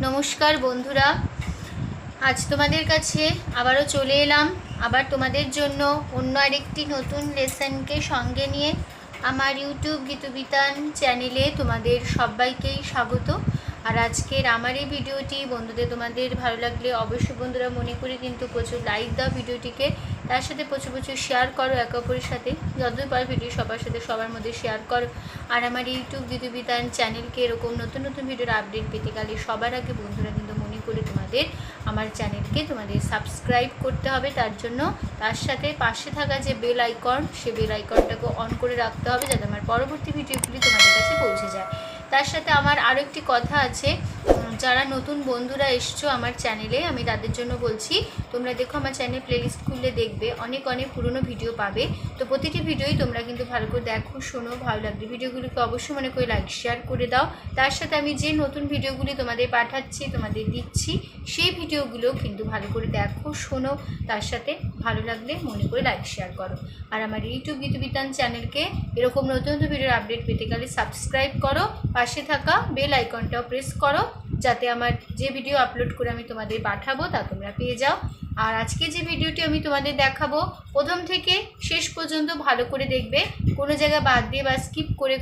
নমস্কার বন্ধুরা, আজ তোমাদের কাছে আবারও চলে এলাম আবার তোমাদের জন্য অন্য আরেকটি নতুন লেসনকে সঙ্গে নিয়ে। আমার ইউটিউব গীতবিতান চ্যানেলে তোমাদের সবাইকেই স্বাগত। আর আজকের আমার এই ভিডিওটি বন্ধুদের তোমাদের ভালো লাগলে অবশ্যই বন্ধুরা মনে করে কিন্তু প্রচুর লাইক দাও ভিডিওটিকে, তার সাথে প্রচুর শেয়ার করো একে অপরের সাথে, যতদূর পারো ভিডিও সবার সাথে সবার মধ্যে শেয়ার করো। আর আমার ইউটিউব গীতবিতান চ্যানেলকে এরকম নতুন নতুন ভিডিওর আপডেট পেতে গেলে সবার আগে বন্ধুরা কিন্তু মনে করে তোমাদের আমার চ্যানেলকে তোমাদের সাবস্ক্রাইব করতে হবে। তার জন্য তার সাথে পাশে থাকা যে বেল আইকন, সে বেল আইকনটাকে অন করে রাখতে হবে যাতে আমার পরবর্তী ভিডিওগুলি তোমাদের কাছে পৌঁছে যায়। তার সাথে আমার আরও একটি কথা আছে, যারা নতুন বন্ধুরা এসছো আমার চ্যানেলে, আমি তাদের জন্য বলছি, তোমরা দেখো আমার চ্যানেল প্লেলিস্ট খুললে দেখবে অনেক পুরনো ভিডিও পাবে। তো প্রতিটি ভিডিওই তোমরা কিন্তু ভালো করে দেখো, শোনো, ভালো লাগবে ভিডিওগুলিকে অবশ্যই মনে করে লাইক শেয়ার করে দাও। তার সাথে আমি যে নতুন ভিডিওগুলি তোমাদের পাঠাচ্ছি, তোমাদের দিচ্ছি, সেই ভিডিওগুলো কিন্তু ভালো করে দেখো, শোনো, তার সাথে ভালো লাগলে মনে করে লাইক শেয়ার করো। আর আমার ইউটিউব গীতবিতান চ্যানেলকে এরকম নতুন নতুন ভিডিওর আপডেট পেতে গেলে সাবস্ক্রাইব করো, পাশে থাকা বেল আইকনটাও প্রেস করো যাতে আমার যে ভিডিও আপলোড করে আমি তোমাদের পাঠাবো তা তোমরা পেয়ে যাও। আর আজকে যে ভিডিওটি আমি তোমাদের দেখাবো, প্রথম থেকে শেষ পর্যন্ত ভালো করে দেখবে, কোনো জায়গা বাদ দিয়ে বা স্কিপ করে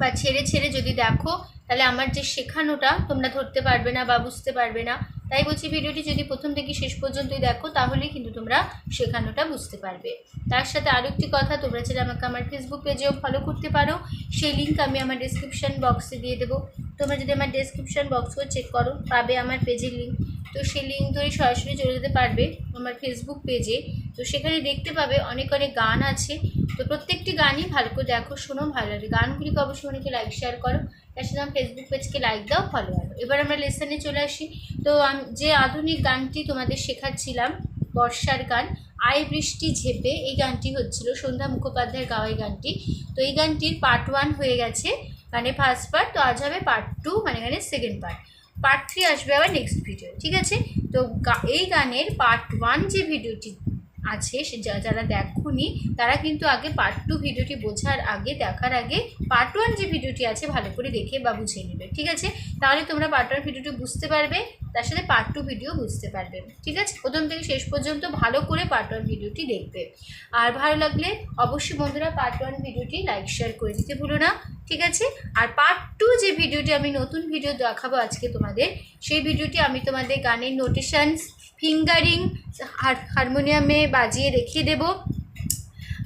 বা ছেড়ে যদি দেখো তাহলে আমার যে শেখানোটা তোমরা ধরতে পারবে না বা বুঝতে পারবে না। তাই বলছি ভিডিওটি যদি প্রথম থেকে শেষ পর্যন্তই দেখো তাহলে কিন্তু তোমরা শেখানোটা বুঝতে পারবে। তার সাথে আরও একটি কথা, তোমরা চাইলে আমাকে আমার ফেসবুক পেজেও ফলো করতে পারো, সেই লিঙ্ক আমি আমার ডেসক্রিপশান বক্সে দিয়ে দেবো। তোমরা যদি আমার ডেসক্রিপশান বক্সও চেক করো পাবে আমার পেজের লিঙ্ক, তো সেই লিঙ্ক ধরে সরাসরি চলে যেতে পারবে আমার ফেসবুক পেজে। তো সেখানে দেখতে পাবে অনেক গান আছে, তো প্রত্যেকটি গানই ভালো করে দেখো, শোনো, ভালো লাগে গানগুলিকে অবশ্যই অনেকে লাইক শেয়ার করো, তার সাথে আমার ফেসবুক পেজকে লাইক দাও, ফলো করো। এবার আমরা লেসনে চলে আসি। তো আমি যে আধুনিক গানটি তোমাদের শেখাচ্ছিলাম, বর্ষার গান আয় বৃষ্টি ঝেপে, এই গানটি হচ্ছিল সন্ধ্যা মুখোপাধ্যায়ের গাওয়া এই গানটি। তো এই গানটির পার্ট 1 হয়ে গেছে, মানে ফার্স্ট পার্ট, তো আজ হবে পার্ট 2, মানে এখানে সেকেন্ড পার্ট 3 আসবে আবার নেক্সট ভিডিও, ঠিক আছে? তো এই গানের পার্ট 1 যে ভিডিওটি আছে, সে যারা দেখোনি তারা কিন্তু আগে পার্ট 2 ভিডিওটি দেখার আগে পার্ট 1 যে ভিডিওটি আছে ভালো করে দেখে বা বুঝে নেবে, ঠিক আছে? তাহলে তোমরা পার্ট 1 ভিডিওটি বুঝতে পারবে, তার সাথে পার্ট 2 ভিডিও বুঝতে পারবে, ঠিক আছে? প্রথম থেকে শেষ পর্যন্ত ভালো করে পার্ট 1 ভিডিওটি দেখবে। আর ভালো লাগলে অবশ্যই বন্ধুরা পার্ট 1 ভিডিওটি লাইক শেয়ার করে দিতে ভুলো না, ঠিক আছে? আর পার্ট 2 যে ভিডিওটি আমি নতুন ভিডিও দেখাবো আজকে তোমাদের, সেই ভিডিওটি আমি তোমাদের গানের নোটেশনস, ফিঙ্গারিং, হারমোনিয়ামে বাজিয়ে দেখিয়ে দেব,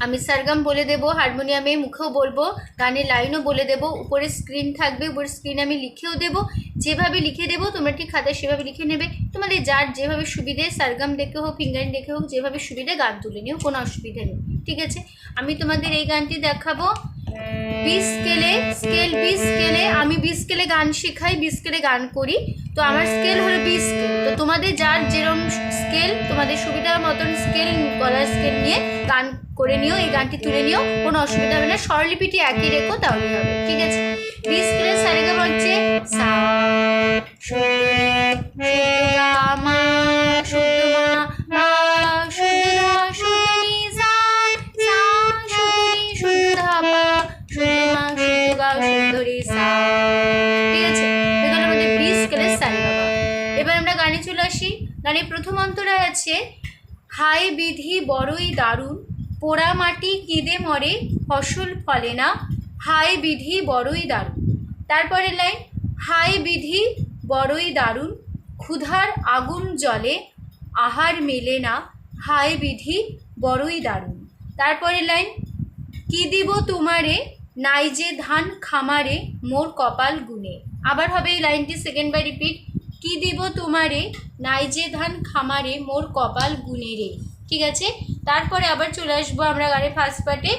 আমি সারগাম বলে দেব, হারমোনিয়ামে মুখেও বলবো, গানের লাইনও বলে দেব, উপরে স্ক্রিন থাকবে, উপরে স্ক্রিনে আমি লিখেও দেব, যেভাবে লিখে দেবো তোমরা ঠিক খাতায় সেভাবে লিখে নেবে। তোমাদের যার যেভাবে সুবিধে, সারগাম দেখে হোক, ফিঙ্গারিং দেখে হোক, যেভাবে সুবিধে গান তুলে নিও, কোনো অসুবিধা নেই, ঠিক আছে? আমি তোমাদের এই গানটি দেখাবো স্কেল 20 স্কেলে। আমি 20 স্কেলে গান শেখাই, 20 স্কেলে গান করি, তো আমার স্কেল হলো 20 স্কেল। তো তোমাদের যার যেরকম স্কেল, তোমাদের সুবিধার মতন স্কেল, গলার স্কেল নিয়ে গান করে নিও, এই গানটি তুলে নিও, কোনো অসুবিধা হবে না। স্বরলিপিটি একই রেখো তাহলেই হবে, ঠিক আছে? 20 স্কেলের সারেগামা হচ্ছে সা মা মা সুনি সা সা সুধা পা মা গা সুন্দরী সা, ঠিক আছে? এগুলো আমাদের 20 স্কেলের সারেগামা। এবার আমরা গানে চলে আসি। গানের প্রথম অন্তরায় আছে, হায় বিধি বড়ই দারুণ, পোড়া মাটি কেঁদে মরে, ফসল ফলে না, হায় বিধি বড়ই দারুণ। তারপরে লাইন, হায় বিধি বড়ই দারুণ, ক্ষুধার আগুন জ্বলে, আহার মেলে না, হায় বিধি বড়ই দারুণ। তারপরে লাইন, কি দিব তোমারে, নাই যে ধান খামারে, মোর কপাল গুনে। আবার হবে এই লাইনটি সেকেন্ড বাই রিপিট, কি দিব তোমারে, নাই যে ধান খামারে, মোর কপাল গুনে রে, ঠিক আছে? তারপরে আবার চলে আসবো আমরা গানের ফার্স্ট পার্টে,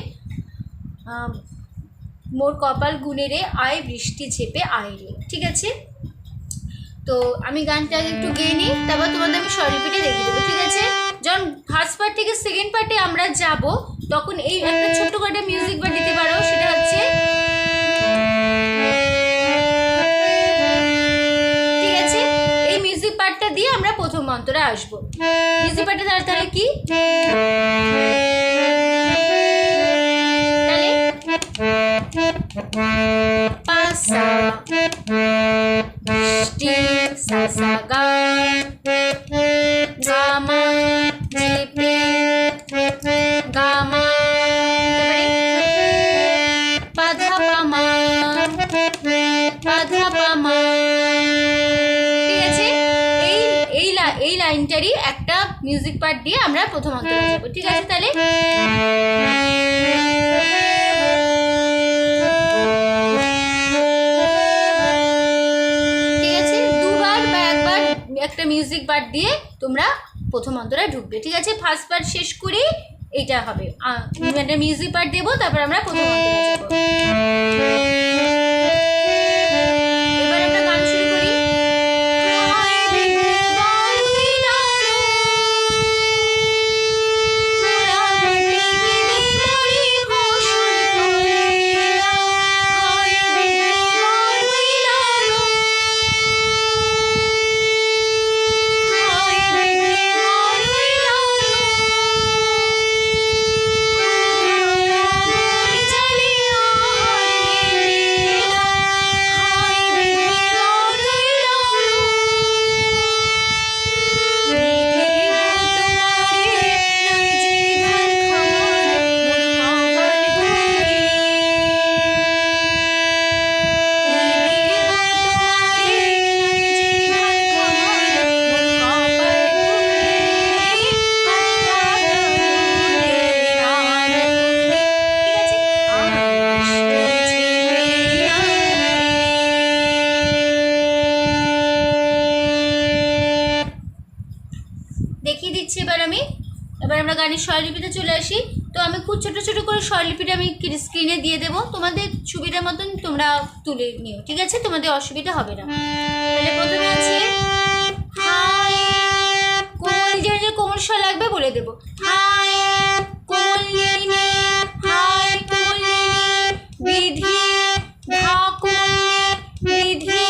মোর কপাল গুনে রে, আয় বৃষ্টি ঝেপে আয় রে, ঠিক আছে? তো আমি গানটা একটু গেয়ে নিই, তারপর তোমাদের আমি স্বরলিপিটা দেখিয়ে দেবো, ঠিক আছে? যখন ফার্স্ট পার্ট থেকে সেকেন্ড পার্টে আমরা যাব, তখন এই একটা ছোট্ট করে মিউজিক বার দিতে পারো, সেটা হচ্ছে, ঠিক আছে? এই মিউজিক পার্টটা দিয়ে আমরা প্রথম অন্তরে আসবো। মিউজিক পার্টটা তাহলে কি, তাহলে পাসা বৃষ্টি ঠিক আছে, এই লাইনটারই একটা মিউজিক পার্ট দিয়ে আমরা প্রথম অন্তরা যাবো। ঠিক আছে, তাহলে ঠিক আছে, দুবার বা একবার একটা মিউজিক পার্ট দিয়ে তোমরা প্রথম অন্তরায় ঢুকবে। ঠিক আছে, ফার্স্ট পার্ট শেষ করি, এটা হবে একটা মিউজিক পার্ট দেবো, তারপর আমরা প্রথম অন্তরা যাবো। এবার আমরা গান শুরু করি। দেখিয়ে দিচ্ছি এবার আমরা গানের স্বরলিপিতে চলে আসি। তো আমি খুব ছোট ছোট করে স্বরলিপিটা আমি স্ক্রিনে দিয়ে দেবো, তোমাদের সুবিধা মতন তোমরা তুলে নিও। ঠিক আছে, তোমাদের অসুবিধা হবে না। তাহলে প্রথমে আছে হাই, কোমল, নিজের যে কোমল স্বর লাগবে বলে দেবো। হাই কোমল নিনি, হাই কোমল নিনি, বিধি ধা কোমল বিধি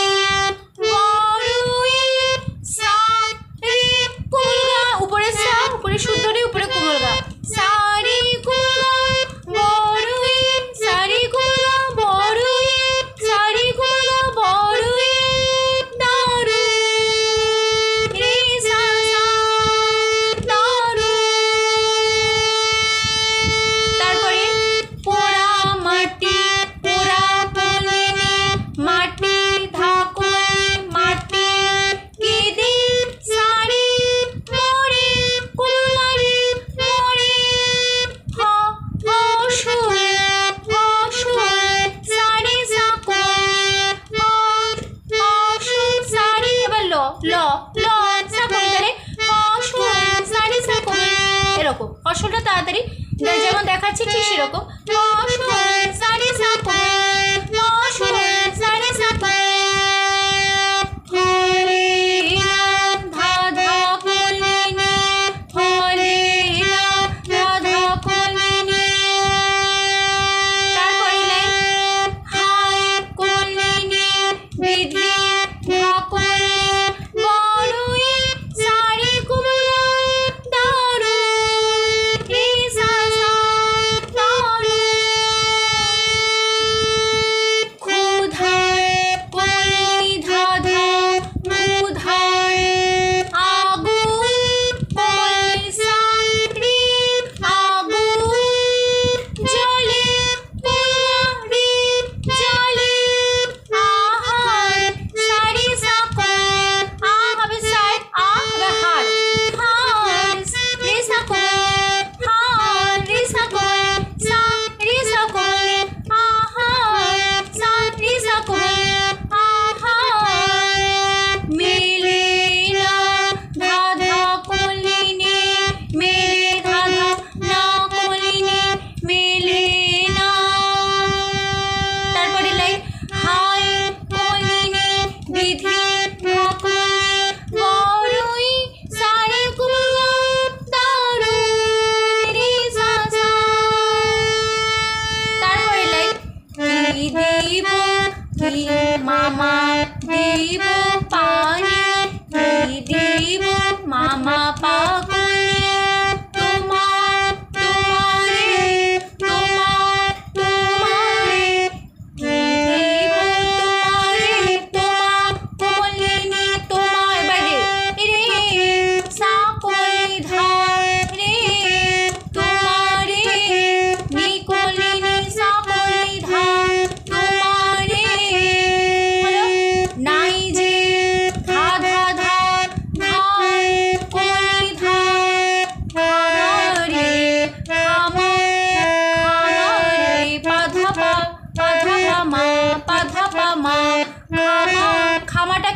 উপরে সা, উপরে শুদ্ধ রে, উপরে কোমল গা, সারি কোমল গা বড়ুই, সারি কোমল গা বড়ুই, সারি কোমল গা বড়ুই দারু রে সা সা দারু। তারপরে পোড়া মাটি, পোড়া পলিনি, মাটি ধাকুন মাটি কেদে সারি মরে কুমারি মরে অসুর অসুর সারি সাকুন অসুর সারি। এবার ল ল ল সাকুন, তাহলে অসুর সারি সাকুন, এরকম অসুরটা তাড়াতাড়ি যেমন দেখাচ্ছি ঠিক সেরকম। অসুর সারি সাকুন, অসুর সারি সাকুন,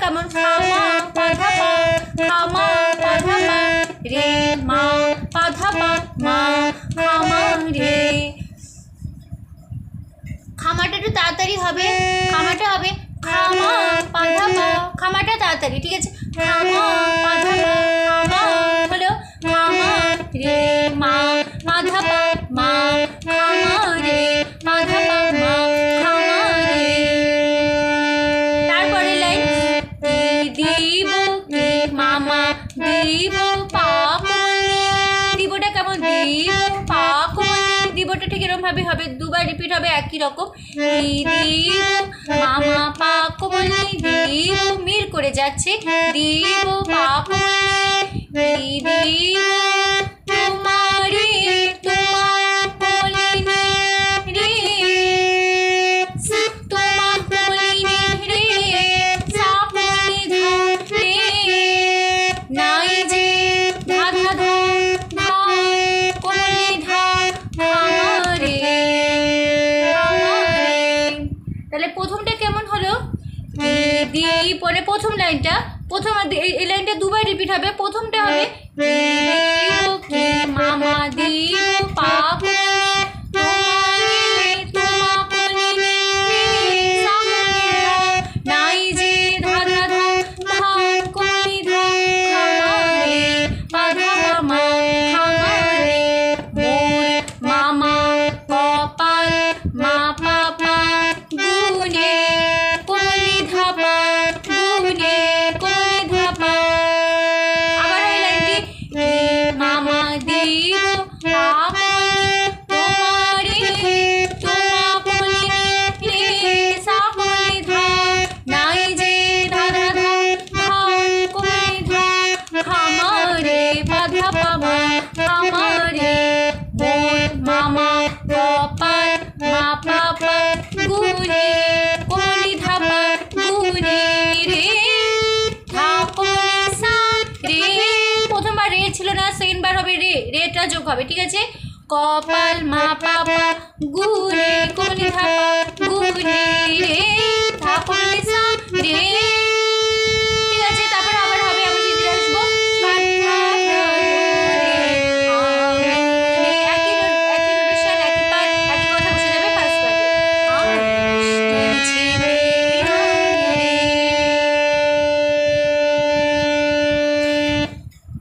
কেমন খামা পাধা পা খামা পাধা পা রে মা পাধা পা মা খামা রে। খামাটা একটু তাড়াতাড়ি হবে, খামাটা হবে খামা পাধা পা, খামাটা তাড়াতাড়ি, ঠিক আছে? খামা পাধা পা খামা হলো খামা রে মা পাধা পা মা খামা রে পাধা পা মা খামা রে। তারপরে লাইন দিব কি মামা দিব পাকুনি, দিবটা কেমন দিব পাকুনি, দিবটা ঠিক এরকম ভাবে হবে, দুবার রিপিট হবে একই রকম। দিব মামা পাকুনি দিব, মিল করে যাচ্ছে দিব পাকুনি দিব তোমারি তোমার বলিনি রে তোমার বলিনি রে সাকুনি ধা রে নাই যে ধা ধা ধা ধা কোমলি ধা খামারে খামারে। তাহলে প্রথমটা কেমন হলো? দি পরে প্রথম লাইনটা, প্রথম এই লাইনটা দুবার রিপিট হবে। প্রথমটা হবে দিব কি মামা দিব পাকুনি তোমারি তোমাকুনি সাকুনি ধা নাই যে ধা ধা ধা ধা কোমলি ধা খামারে পাধা পা মা খামারে। মোর মামা কপাল মা পাপা গুনে কোমলি ধাপা গুনে কোমলি ধাপা। আবার ওই লাইনটি মামা দিব পাকুনি তোমারি তোমাকুনি রে সাকুনি ধা নাই যে ধা ধা ধা ধা কোমলি ধা খামারে পাধা পা মা খামারে। মোর মামা কপাল মা পাপা গুনে কোমলি ধাপা গুনে রে ধাপনি সা রে। প্রথমবার রে ছিল না, সেকেন্ড বার হবে রে, রেটা যোগ হবে, ঠিক আছে? কপাল মা পাপা গুনে কোমলি ধাপা গুনে রে ধাপনি সা রে, ঠিক আছে? তারপর আবার হবে, আমি ফিরে আসবো একই নোটেশন একই পার্ট একই কথা বসে যাবে ফার্স্ট পার্টে।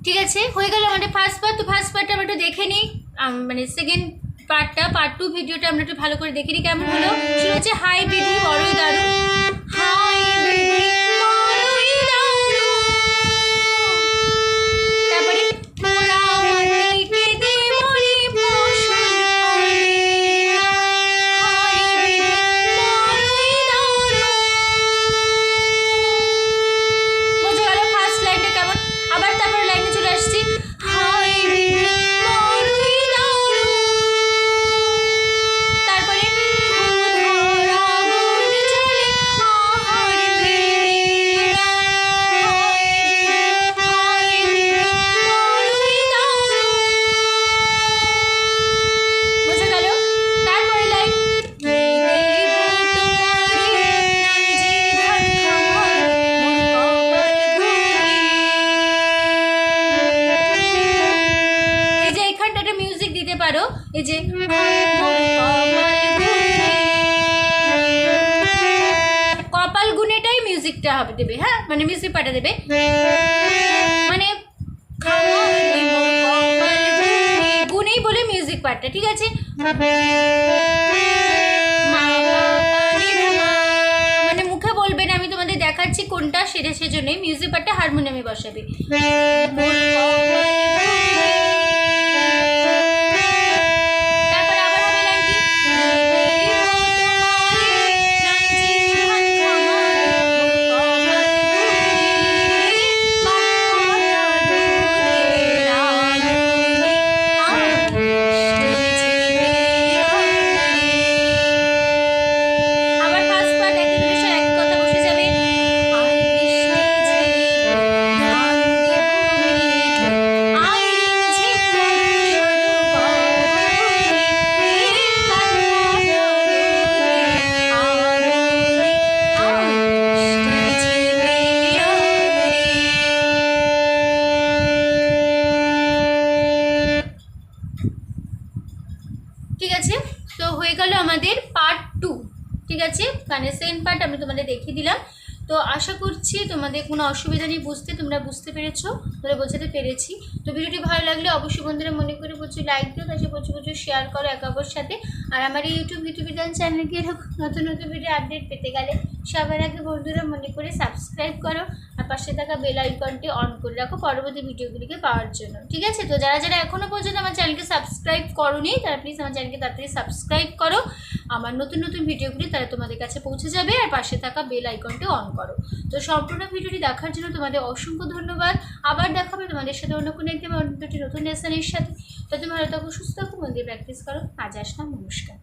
ঠিক আছে, হয়ে গেল আমাদের ফার্স্ট পার্ট। তো ফার্স্ট পার্টটা আমরা একটু দেখে নিই, মানে সেকেন্ড পার্টটা পার্ট 2 ভিডিওটা আমরা একটু ভালো করে দেখে নিই কেমন হলো। শুরু হচ্ছে হাই বিধি বড়ই দারুণ, হাই বিধি বড়ই দারুণ। তারপরে মোরা মাটিকে দিয়ে মরি ফসল ফলে, হাই বিধি বড়ই দারুণ। বোঝা গেল ফার্স্ট লাইনটা কেমন? আবার তারপর লাইনে চলে আসছি, হাই বিধি বড়ই দারুণ। তারপরে ধরা গুণ চলে আহার বেড়া, হাই বিধি বড়ই দারুণ। বোঝা গেল? তারপরে লাইন এই যে এখানটা একটা মিউজিক দিতে পারো, এই যে কপাল গুনেটাই মিউজিকটা হবে দেবে, হ্যাঁ, মানে মিউজিক পাটা দেবে, মানে গুনেই বলে মিউজিক পার্টটা, ঠিক আছে? মানে মুখে বলবে না, আমি তোমাদের দেখাচ্ছি কোনটা, সেটা সেজন্যই মিউজিক পার্টটা হারমোনিয়ামে বসাবে। তারপর আবার হবে লাইনটি আবার ফার্স্ট পার্ট একই নোটেশন একই কথা বসে যাবে। গানের সেকেন্ড পার্ট আমি তোমাদের দেখিয়ে দিলাম। তো আশা করছি তোমাদের কোনো অসুবিধা নেই বুঝতে, তোমরা বুঝতে পেরেছো, তোমরা বোঝাতে পেরেছি। তো ভিডিওটি ভালো লাগলে অবশ্যই বন্ধুরা মনে করে প্রচুর লাইক দিও, তার সাথে প্রচুর শেয়ার করো একে অপরের সাথে। আর আমার এই ইউটিউব গীতবিতান চ্যানেলকে এরকম নতুন নতুন ভিডিও আপডেট পেতে গেলে সবার আগে বন্ধুরা মনে করে সাবস্ক্রাইব করো আর পাশে থাকা বেল আইকনটি অন করে রাখো পরবর্তী ভিডিওগুলিকে পাওয়ার জন্য, ঠিক আছে? তো যারা যারা এখনও পর্যন্ত আমার চ্যানেলকে সাবস্ক্রাইব করোনি তারা প্লিজ আমার চ্যানেলকে তাড়াতাড়ি সাবস্ক্রাইব করো। আমার নতুন নতুন ভিডিওগুলি তারা তোমাদের কাছে পৌঁছে যাবে আর পাশে থাকা বেল আইকনটি অন করো। তো সম্পূর্ণ ভিডিওটি দেখার জন্য তোমাদের অসংখ্য ধন্যবাদ। আবার দেখাবে তোমাদের সাথে অন্য কোনো একটি নতুন লেসনের সাথে। তো তুমি ভালো থাকো, সুস্থ থাকো, মন দিয়ে প্র্যাকটিস করো। আজ আসলাম, নমস্কার।